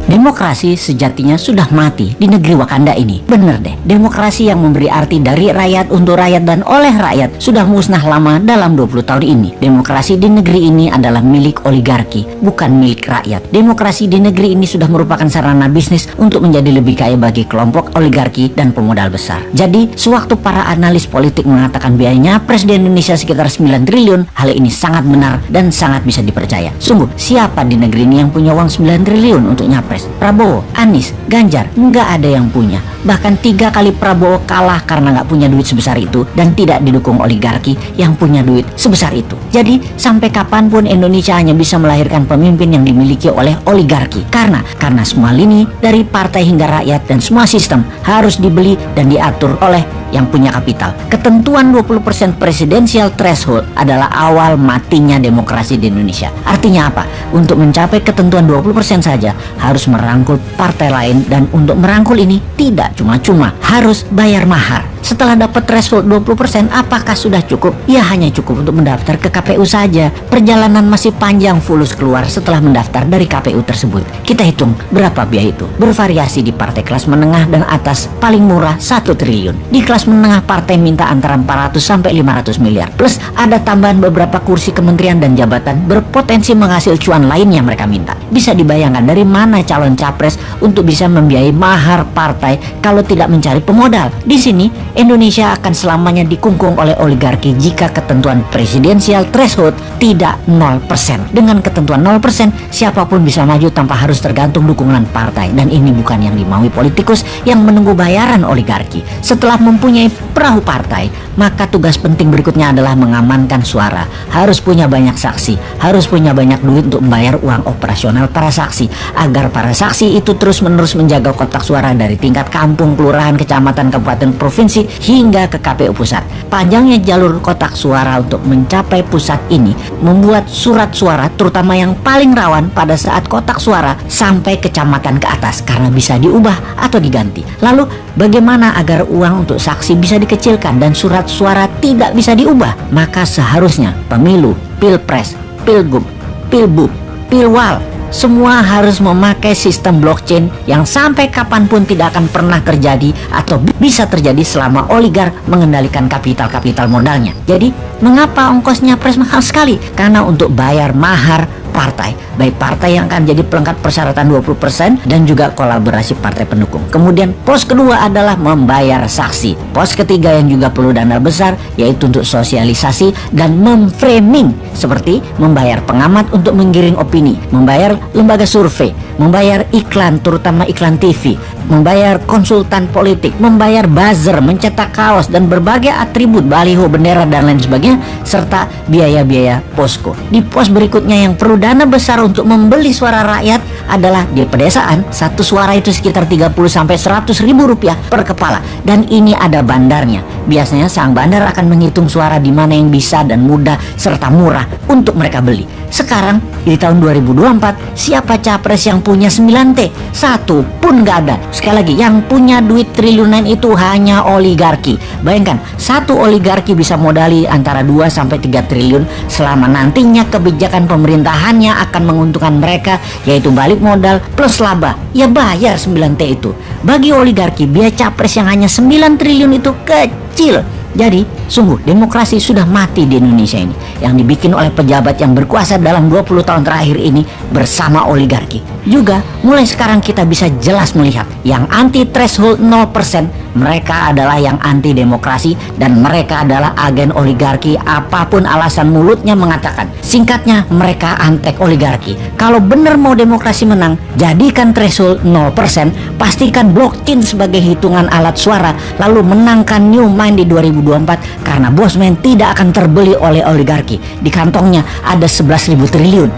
Demokrasi sejatinya sudah mati di negeri Wakanda ini. Bener deh, demokrasi yang memberi arti dari rakyat untuk rakyat dan oleh rakyat sudah musnah lama dalam 20 tahun ini. Demokrasi di negeri ini adalah milik oligarki, bukan milik rakyat. Demokrasi di negeri ini sudah merupakan sarana bisnis untuk menjadi lebih kaya bagi kelompok oligarki dan pemodal besar. Jadi, sewaktu para analis politik mengatakan biayanya Presiden Indonesia sekitar 9 triliun, hal ini sangat benar dan sangat bisa dipercaya. Sungguh, siapa di negeri ini yang punya uang 9 triliun untuk nyapres? Prabowo, Anies, Ganjar, nggak ada yang punya. Bahkan 3 kali Prabowo kalah karena nggak punya duit sebesar itu dan tidak didukung oligarki yang punya duit sebesar itu. Jadi sampai kapanpun Indonesia hanya bisa melahirkan pemimpin yang dimiliki oleh oligarki. Karena semua lini dari partai hingga rakyat dan semua sistem harus dibeli dan diatur oleh yang punya kapital. Ketentuan 20% presidensial threshold adalah awal matinya demokrasi di Indonesia. Artinya apa? Untuk mencapai ketentuan 20% saja harus merangkul partai lain, dan untuk merangkul ini tidak cuma-cuma, harus bayar mahar. Setelah dapat threshold 20%, apakah sudah cukup? Ya hanya cukup untuk mendaftar ke KPU saja. Perjalanan masih panjang fulus keluar setelah mendaftar dari KPU tersebut. Kita hitung berapa biaya itu. Bervariasi di partai kelas menengah dan atas, paling murah 1 triliun. Di kelas menengah partai minta antara 400 sampai 500 miliar. Plus ada tambahan beberapa kursi kementerian dan jabatan berpotensi menghasil cuan lainnya mereka minta. Bisa dibayangkan dari mana calon capres untuk bisa membiayai mahar partai kalau tidak mencari pemodal. Di sini Indonesia akan selamanya dikungkung oleh oligarki jika ketentuan presidensial threshold tidak 0%. Dengan ketentuan 0%, siapapun bisa maju tanpa harus tergantung dukungan partai. Dan ini bukan yang dimaui politikus yang menunggu bayaran oligarki. Setelah mempunyai perahu partai, maka tugas penting berikutnya adalah mengamankan suara. Harus punya banyak saksi, harus punya banyak duit untuk membayar uang operasional para saksi, agar para saksi itu terus-menerus menjaga kotak suara dari tingkat kampung, kelurahan, kecamatan, kabupaten, provinsi hingga ke KPU pusat. Panjangnya jalur kotak suara untuk mencapai pusat ini membuat surat suara, terutama yang paling rawan pada saat kotak suara, sampai kecamatan ke atas karena bisa diubah atau diganti. Lalu bagaimana agar uang untuk saksi bisa dikecilkan dan surat suara tidak bisa diubah? Maka seharusnya pemilu, pilpres, pilgub, pilbub, pilwal, semua harus memakai sistem blockchain yang sampai kapanpun tidak akan pernah terjadi atau bisa terjadi selama oligark mengendalikan kapital modalnya. Jadi, mengapa ongkosnya pres mahal sekali? Karena untuk bayar mahar partai, baik partai yang akan jadi pelengkap persyaratan 20% dan juga kolaborasi partai pendukung. Kemudian pos kedua adalah membayar saksi. Pos ketiga yang juga perlu dana besar yaitu untuk sosialisasi dan memframing, seperti membayar pengamat untuk menggiring opini, membayar lembaga survei, membayar iklan terutama iklan TV, membayar konsultan politik, membayar buzzer, mencetak kaos dan berbagai atribut baliho, bendera dan lain sebagainya, serta biaya-biaya posko. Di pos berikutnya yang perlu dana besar untuk membeli suara rakyat adalah di pedesaan. Satu suara itu sekitar 30 sampai 100 ribu rupiah per kepala, dan ini ada bandarnya. Biasanya sang bandar akan menghitung suara di mana yang bisa dan mudah serta murah untuk mereka beli. Sekarang di tahun 2024, siapa capres yang punya 9T? Satu pun nggak ada. Sekali lagi, yang punya duit triliunan itu hanya oligarki. Bayangkan, satu oligarki bisa modali antara 2 sampai 3 triliun selama nantinya kebijakan pemerintahannya akan menguntungkan mereka, yaitu balik modal plus laba. Ya bayar 9T itu. Bagi oligarki, biaya capres yang hanya 9 triliun itu kecil. Jadi, sungguh demokrasi sudah mati di Indonesia ini, yang dibikin oleh pejabat yang berkuasa dalam 20 tahun terakhir ini bersama oligarki. Juga, mulai sekarang kita bisa jelas melihat yang anti threshold 0%, mereka adalah yang anti demokrasi dan mereka adalah agen oligarki apapun alasan mulutnya mengatakan. Singkatnya, mereka antek oligarki. Kalau benar mau demokrasi menang, jadikan threshold 0%, pastikan blockchain sebagai hitungan alat suara, lalu menangkan New Mind di 2024 karena Bosman tidak akan terbeli oleh oligarki. Di kantongnya ada 11.000 triliun.